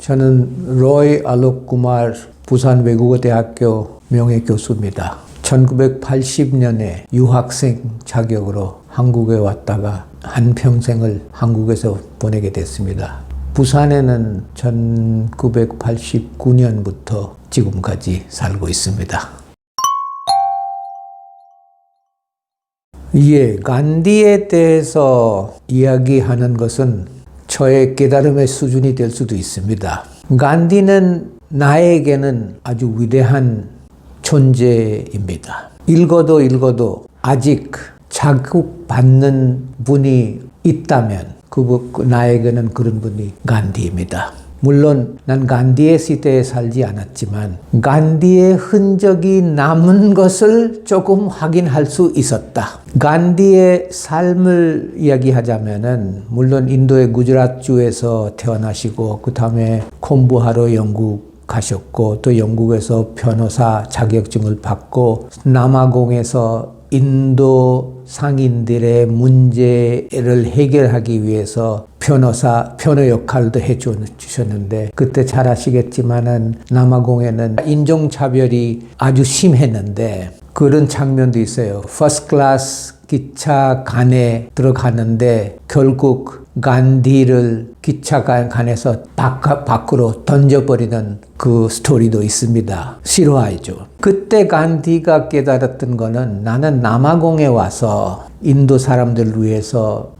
저는 로이 알록 구말 부산 외국어대학교 명예교수입니다. 1980년에 유학생 자격으로 한국에 왔다가 한평생을 한국에서 보내게 됐습니다. 부산에는 1989년부터 지금까지 살고 있습니다. 간디에 대해서 이야기하는 것은 저의 깨달음의 수준이 될 수도 있습니다. 간디는 나에게는 아주 위대한 존재입니다. 읽어도 아직 자극받는 분이 있다면 나에게는 그런 분이 간디입니다. 물론 난 간디의 시대에 살지 않았지만 간디의 흔적이 남은 것을 조금 확인할 수 있었다. 간디의 삶을 이야기하자면은 물론 인도의 구자라트주에서 태어나시고 그 다음에 공부하러 영국 가셨고 또 영국에서 변호사 자격증을 받고 남아공에서 인도 상인들의 문제를 해결하기 위해서 변호 역할도 해주셨는데 그때 잘 아시겠지만은 남아공에는 인종차별이 아주 심했는데 그런 장면도 있어요. 퍼스트 클래스 기차간에 들어가는데 결국 간디를 기차간에서 밖으로 던져버리는 그 스토리도 있습니다. 실화이죠. 그때 간디가 깨달았던 거는 나는 남아공에 와서 인도 사람들을 위해서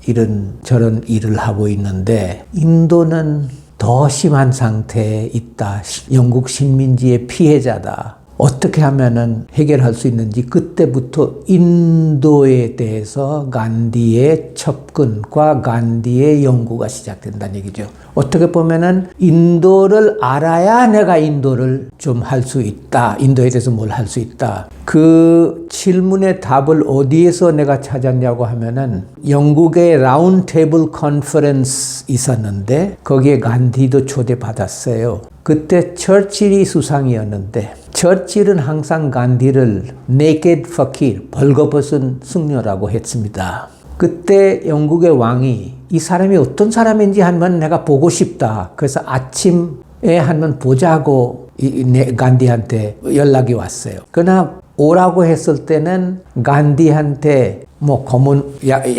저런 일을 하고 있는데 인도는 더 심한 상태에 있다. 영국 식민지의 피해자다. 어떻게 하면은 해결할 수 있는지 그때부터 인도에 대해서 간디의 접근과 간디의 연구가 시작된다는 얘기죠. 어떻게 보면은 인도를 알아야 내가 인도를 좀 할 수 있다. 인도에 대해서 뭘 할 수 있다. 그 질문의 답을 어디에서 내가 찾았냐고 하면은 영국의 라운드 테이블 컨퍼런스 있었는데 거기에 간디도 초대받았어요. 그때 처칠이 수상이었는데 처칠은 항상 간디를 naked fakir, 벌거벗은 승려라고 했습니다. 그때 영국의 왕이 이 사람이 어떤 사람인지 한번 내가 보고 싶다. 그래서 아침에 한번 보자고 간디한테 연락이 왔어요. 그러나 오라고 했을 때는 간디한테 검은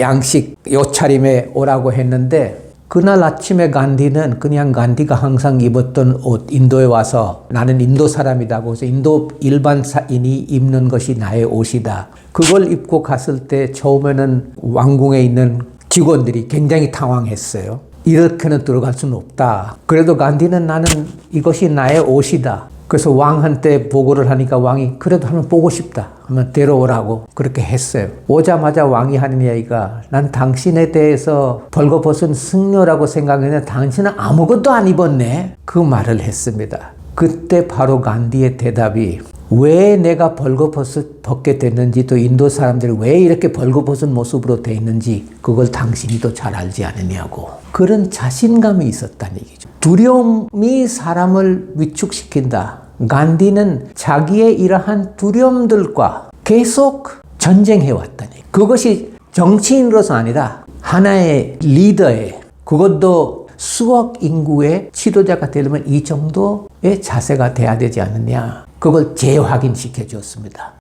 양식 옷차림에 오라고 했는데 그날 아침에 간디는 그냥 간디가 항상 입었던 옷, 인도에 와서 나는 인도 사람이라고 해서 인도 일반인이 입는 것이 나의 옷이다. 그걸 입고 갔을 때 처음에는 왕궁에 있는 직원들이 굉장히 당황했어요. 이렇게는 들어갈 수는 없다. 그래도 간디는 나는 이것이 나의 옷이다. 그래서 왕한테 보고를 하니까 왕이 그래도 한번 보고 싶다 하면 데려오라고 그렇게 했어요. 오자마자 왕이 하는 이야기가 난 당신에 대해서 벌거벗은 승려라고 생각했는데 당신은 아무것도 안 입었네. 그 말을 했습니다. 그때 바로 간디의 대답이 왜 내가 벌거벗게 됐는지 또 인도 사람들이 왜 이렇게 벌거벗은 모습으로 돼 있는지 그걸 당신이 더 잘 알지 않느냐고. 그런 자신감이 있었다는 얘기죠. 두려움이 사람을 위축시킨다. 간디는 자기의 이러한 두려움들과 계속 전쟁해왔다니. 그것이 정치인으로서 아니라 하나의 리더의 그것도 수억 인구의 지도자가 되려면 이 정도의 자세가 돼야 되지 않느냐. 그걸 재확인시켜 주었습니다.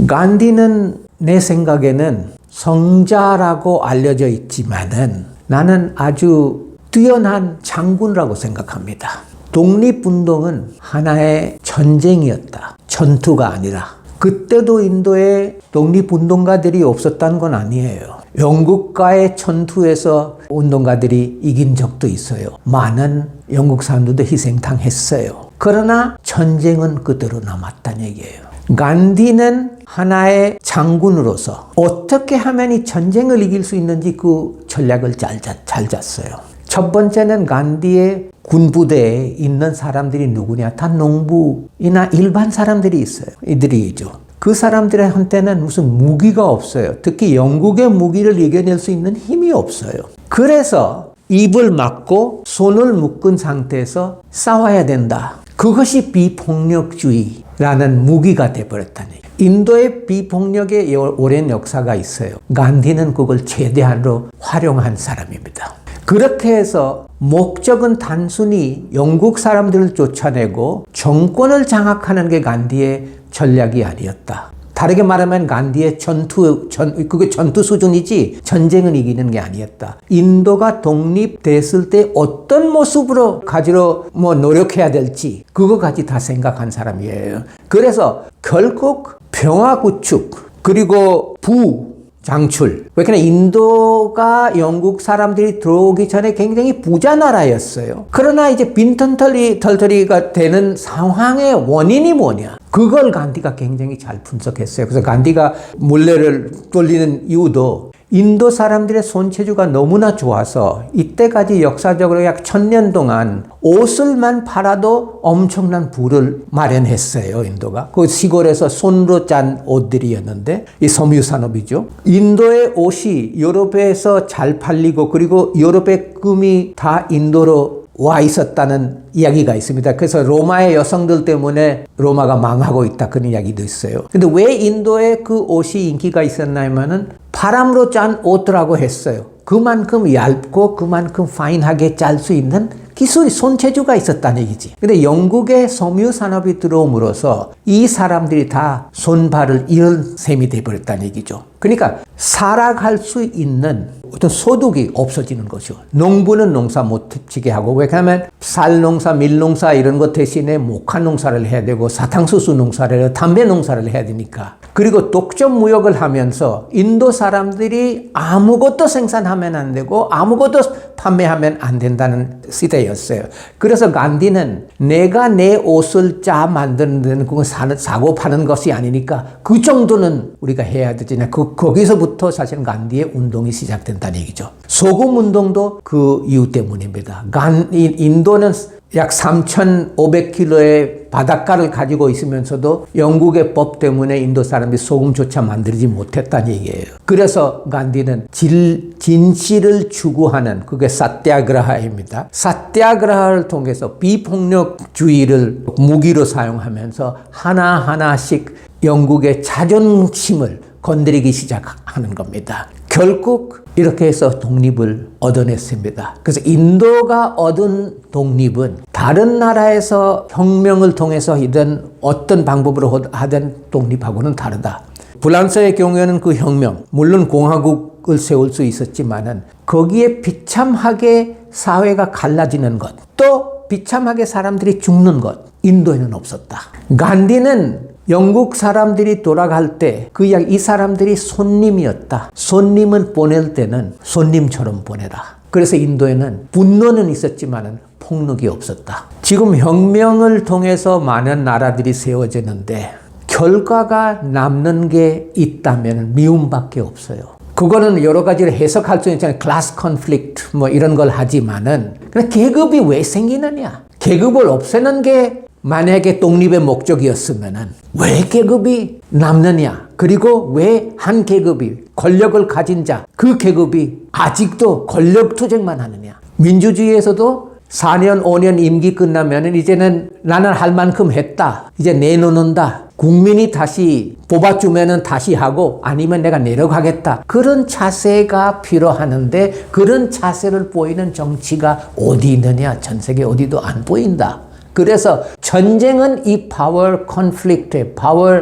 간디는 내 생각에는 성자라고 알려져 있지만은 나는 아주 뛰어난 장군이라고 생각합니다. 독립운동은 하나의 전쟁이었다. 전투가 아니라. 그때도 인도에 독립운동가들이 없었다는 건 아니에요. 영국과의 전투에서 운동가들이 이긴 적도 있어요. 많은 영국 사람들도 희생당했어요. 그러나 전쟁은 그대로 남았다는 얘기예요. 간디는 하나의 장군으로서 어떻게 하면 이 전쟁을 이길 수 있는지 그 전략을 잘 짰어요. 첫 번째는 간디의 군부대에 있는 사람들이 누구냐? 다 농부이나 일반 사람들이 있어요. 이들이죠. 그 사람들한테는 무슨 무기가 없어요. 특히 영국의 무기를 이겨낼 수 있는 힘이 없어요. 그래서 입을 막고 손을 묶은 상태에서 싸워야 된다. 그것이 비폭력주의라는 무기가 되어버렸다는 얘기예요. 인도의 비폭력의 오랜 역사가 있어요. 간디는 그걸 최대한으로 활용한 사람입니다. 그렇게 해서 목적은 단순히 영국 사람들을 쫓아내고 정권을 장악하는 게 간디의 전략이 아니었다. 다르게 말하면 간디의 그게 전투 수준이지 전쟁은 이기는 게 아니었다. 인도가 독립됐을 때 어떤 모습으로 가지러 노력해야 될지 그거까지 다 생각한 사람이에요. 그래서 결국 평화 구축 그리고 장출. 왜냐하면 인도가 영국 사람들이 들어오기 전에 굉장히 부자 나라였어요. 그러나 이제 빈털터리가 되는 상황의 원인이 뭐냐? 그걸 간디가 굉장히 잘 분석했어요. 그래서 간디가 물레를 돌리는 이유도 인도 사람들의 손재주가 너무나 좋아서 이때까지 역사적으로 약 1000년 동안 옷을만 팔아도 엄청난 부를 마련했어요. 인도가. 그 시골에서 손으로 짠 옷들이었는데 이 섬유 산업이죠. 인도의 옷이 유럽에서 잘 팔리고 그리고 유럽의 금이 다 인도로 와 있었다는 이야기가 있습니다. 그래서 로마의 여성들 때문에 로마가 망하고 있다 그런 이야기도 있어요. 근데 왜 인도에 그 옷이 인기가 있었냐면은 바람으로 짠 옷이라고 했어요. 그만큼 얇고 그만큼 파인하게 짤 수 있는 기술이 손재주가 있었다는 얘기지. 근데 영국의 섬유 산업이 들어옴으로써 이 사람들이 다 손발을 잃은 셈이 돼버렸다는 얘기죠. 그러니까 살아갈 수 있는 어떤 소득이 없어지는 거죠. 농부는 농사 못 지게 하고 왜냐하면 쌀 농사, 밀 농사 이런 것 대신에 목화 농사를 해야 되고 사탕수수 농사를 해야 되고 담배 농사를 해야 되니까. 그리고 독점 무역을 하면서 인도 사람들이 아무것도 생산하면 안 되고 아무것도 판매하면 안 된다는 시대였어요. 그래서 간디는 내가 내 옷을 만드는 데는 그건 사고 파는 것이 아니니까 그 정도는 우리가 해야 되지. 거기서부터 사실 간디의 운동이 시작된다는 얘기죠. 소금 운동도 그 이유 때문입니다. 인도는 약 3,500km의 바닷가를 가지고 있으면서도 영국의 법 때문에 인도 사람이 소금조차 만들지 못했다는 얘기예요. 그래서 간디는 진실을 추구하는 그게 사티아그라하입니다. 사티아그라하를 통해서 비폭력주의를 무기로 사용하면서 하나하나씩 영국의 자존심을 건드리기 시작하는 겁니다. 결국 이렇게 해서 독립을 얻어냈습니다. 그래서 인도가 얻은 독립은 다른 나라에서 혁명을 통해서이든 어떤 방법으로 하든 독립하고는 다르다. 프랑스의 경우에는 그 혁명, 물론 공화국을 세울 수 있었지만은 거기에 비참하게 사회가 갈라지는 것, 또 비참하게 사람들이 죽는 것, 인도에는 없었다. 간디는 영국 사람들이 돌아갈 때 이 사람들이 손님이었다. 손님을 보낼 때는 손님처럼 보내라. 그래서 인도에는 분노는 있었지만 폭력이 없었다. 지금 혁명을 통해서 많은 나라들이 세워지는데 결과가 남는 게 있다면 미움밖에 없어요. 그거는 여러 가지로 해석할 수 있잖아요. 클래스 컨플릭트 이런 걸 하지만은 계급이 왜 생기느냐? 계급을 없애는 게 만약에 독립의 목적이었으면은 왜 계급이 남느냐? 그리고 왜 한 계급이 권력을 가진 자, 그 계급이 아직도 권력 투쟁만 하느냐? 민주주의에서도 4년, 5년 임기 끝나면은 이제는 나는 할 만큼 했다. 이제 내놓는다. 국민이 다시 뽑아주면은 다시 하고 아니면 내가 내려가겠다. 그런 자세가 필요하는데 그런 자세를 보이는 정치가 어디 있느냐? 전 세계 어디도 안 보인다. 그래서 전쟁은 이 파워 컨플릭트의 파워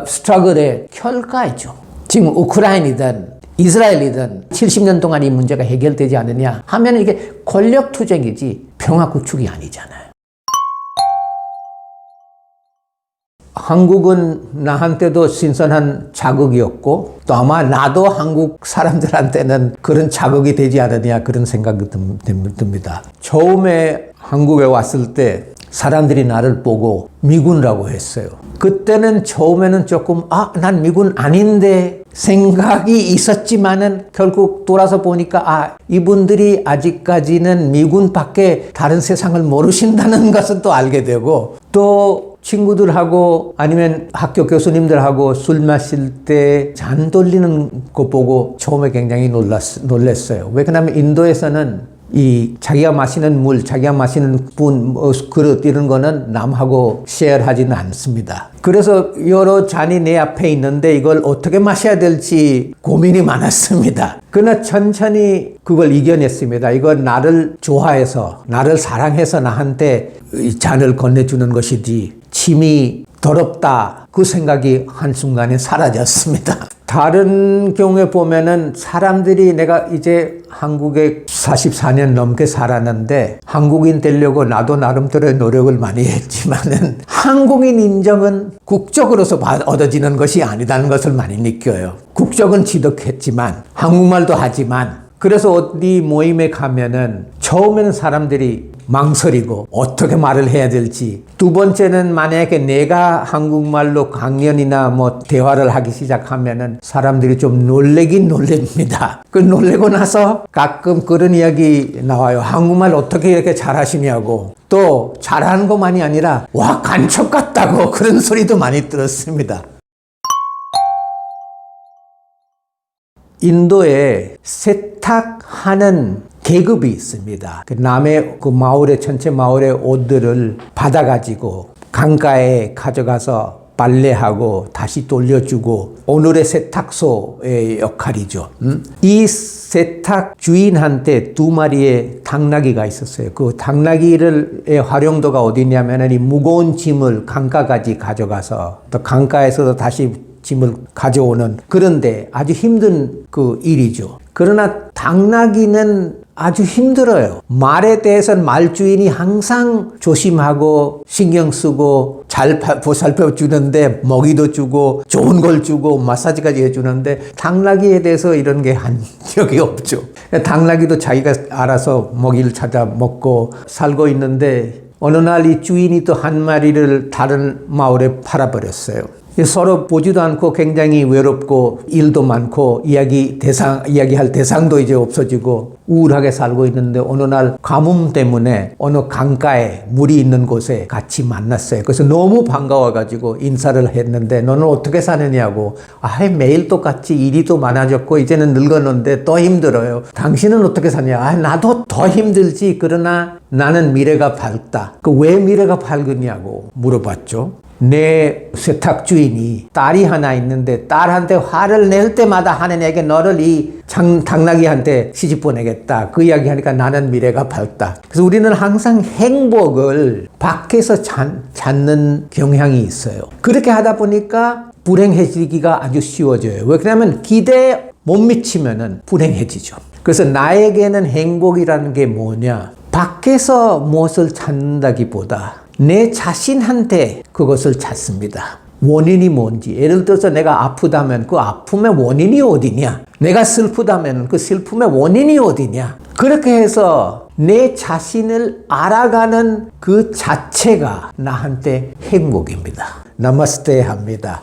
스트러글의 결과이죠. 지금 우크라이나이든 이스라엘이든 70년 동안 이 문제가 해결되지 않느냐 하면 이게 권력 투쟁이지 평화 구축이 아니잖아요. 한국은 나한테도 신선한 자극이었고 또 아마 나도 한국 사람들한테는 그런 자극이 되지 않느냐 그런 생각이 듭니다. 처음에 한국에 왔을 때 사람들이 나를 보고 미군이라고 했어요. 그때는 처음에는 조금 난 미군 아닌데 생각이 있었지만은 결국 돌아서 보니까 이분들이 아직까지는 미군밖에 다른 세상을 모르신다는 것은 또 알게 되고 또 친구들하고 아니면 학교 교수님들하고 술 마실 때 잔 돌리는 거 보고 처음에 굉장히 놀랐어요. 왜냐하면 인도에서는 이 자기가 마시는 물, 자기가 마시는 분, 그릇 이런 거는 남하고 쉐어하지는 않습니다. 그래서 여러 잔이 내 앞에 있는데 이걸 어떻게 마셔야 될지 고민이 많았습니다. 그러나 천천히 그걸 이겨냈습니다. 이건 나를 좋아해서, 나를 사랑해서 나한테 이 잔을 건네주는 것이지 침이 더럽다 그 생각이 한순간에 사라졌습니다. 다른 경우에 보면은 사람들이 내가 이제 한국에 44년 넘게 살았는데 한국인 되려고 나도 나름대로의 노력을 많이 했지만은 한국인 인정은 국적으로서 얻어지는 것이 아니라는 것을 많이 느껴요. 국적은 취득했지만 한국말도 하지만 그래서 어디 모임에 가면은 처음에는 사람들이 망설이고 어떻게 말을 해야 될지, 두 번째는 만약에 내가 한국말로 강연이나 뭐 대화를 하기 시작하면은 사람들이 좀 놀래긴 놀랍니다. 그 놀래고 나서 가끔 그런 이야기 나와요. 한국말 어떻게 이렇게 잘하시냐고. 또 잘하는 것만이 아니라 와 간첩 같다고 그런 소리도 많이 들었습니다. 인도에 세탁하는 계급이 있습니다. 남의 그 마을의 전체 마을의 옷들을 받아가지고 강가에 가져가서 빨래하고 다시 돌려주고 오늘의 세탁소의 역할이죠. 이 세탁 주인한테 2마리의 당나귀가 있었어요. 그 당나귀의 활용도가 어디냐면은 이 무거운 짐을 강가까지 가져가서 또 강가에서도 다시 짐을 가져오는, 그런데 아주 힘든 그 일이죠. 그러나 당나귀는 아주 힘들어요. 말에 대해서는 말주인이 항상 조심하고 신경 쓰고 잘 보살펴 주는데 먹이도 주고 좋은 걸 주고 마사지까지 해주는데 당나귀에 대해서 이런 게 한 적이 없죠. 당나귀도 자기가 알아서 먹이를 찾아 먹고 살고 있는데 어느 날 이 주인이 또 한 마리를 다른 마을에 팔아버렸어요. 서로 보지도 않고 굉장히 외롭고 일도 많고 이야기할 대상도 이제 없어지고 우울하게 살고 있는데 어느 날 가뭄 때문에 어느 강가에 물이 있는 곳에 같이 만났어요. 그래서 너무 반가워가지고 인사를 했는데 너는 어떻게 사느냐고. 매일 똑같이 일이 또 많아졌고 이제는 늙었는데 더 힘들어요. 당신은 어떻게 사냐. 나도 더 힘들지. 그러나 나는 미래가 밝다. 왜 미래가 밝으냐고 물어봤죠. 내 세탁 주인이 딸이 하나 있는데 딸한테 화를 낼 때마다 하는 얘기 너를 이 당나귀한테 시집 보내겠다. 그 이야기 하니까 나는 미래가 밝다. 그래서 우리는 항상 행복을 밖에서 찾는 경향이 있어요. 그렇게 하다 보니까 불행해지기가 아주 쉬워져요. 왜 그러냐면 기대에 못 미치면은 불행해지죠. 그래서 나에게는 행복이라는 게 뭐냐? 밖에서 무엇을 찾는다기보다 내 자신한테 그것을 찾습니다. 원인이 뭔지. 예를 들어서 내가 아프다면 그 아픔의 원인이 어디냐? 내가 슬프다면 그 슬픔의 원인이 어디냐? 그렇게 해서 내 자신을 알아가는 그 자체가 나한테 행복입니다. 나마스테 합니다.